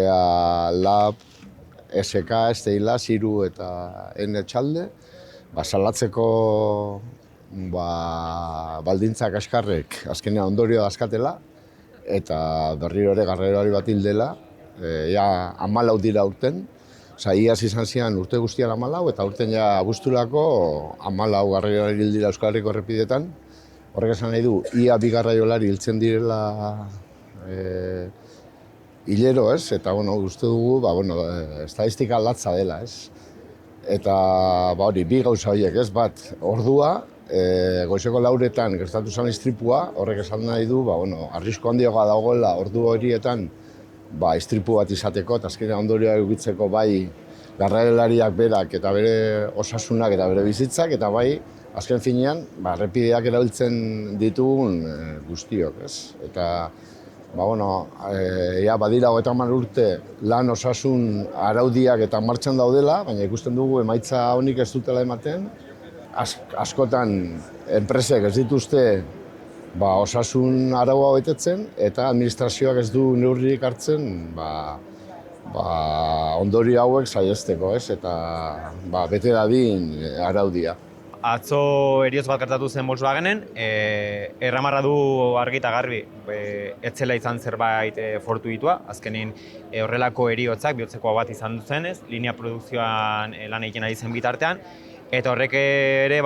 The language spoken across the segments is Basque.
Lab, SK, Esteila, Ziru eta Etxalde, salatzeko baldintzak askarrek azkenean ondorio dazkatela, eta berriro ere garraioari bat hildela, 14 dira urten. Iaz izan zian urte guztian 14, eta urten abuzturako 14 garraioari hildira Euskal Herriko errepidetan. Horrek esan nahi du, ia 2 garraiolari hiltzen direla hilero, ez? Eta uste dugu, estadistika latza dela, ez? Eta hori, 2 gauza horiek, ez? Bat, ordua, goizeko 4etan gertatu zen istripua, horrek esan nahi du, arrisko handiagoa dagoela ordu horietan istripu bat izateko, eta azkenean ondorioa egitzeko bai garraiolariak berak eta bere osasunak eta bere bizitzak, eta bai, azken finean, errepideak erabiltzen ditugun guztiok, ez? Eta, badira 30 urte lan osasun araudiak eta martxan daudela, baina ikusten dugu emaitza honik ez dutela ematen. Askotan, enpresek ez dituzte osasun araua betetzen, eta administrazioak ez du neurririk hartzen ondorio hauek saihesteko, ez? Eta bete dadin araudia. Atzo heriotz bat gertatu zen Volkswagenen, erramarra du argi eta garbi, etzela izan zerbait fortuitua, azkenin horrelako heriotzak bihotzekoa bat izan duzenez, linea produkzioan lan egiten ari zen bitartean, eta horrek ere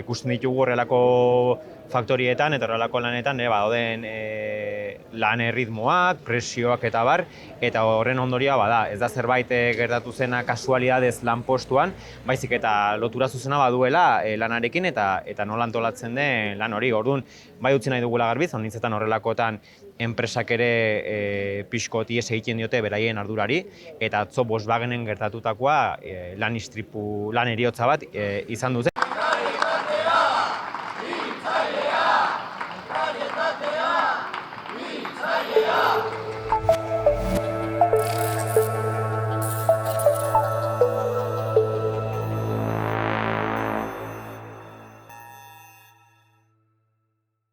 ikusten ditugu horrelako faktorietan eta horrelako lanetan dauden lan erritmoak, presioak eta bar, eta horren ondorioa ez da zerbait gertatu zena kasualidadez lanpostuan, baizik eta lotura zuzena baduela lanarekin eta nola antolatzen den lan hori. Orduan, bai utzi nahi dugula garbiz, honintzetan horrelakoetan enpresak ere pixkot ihes egiten diote beraien ardurari, eta atzo Volkswagenen gertatutakoa lan heriotza bat izan duzen.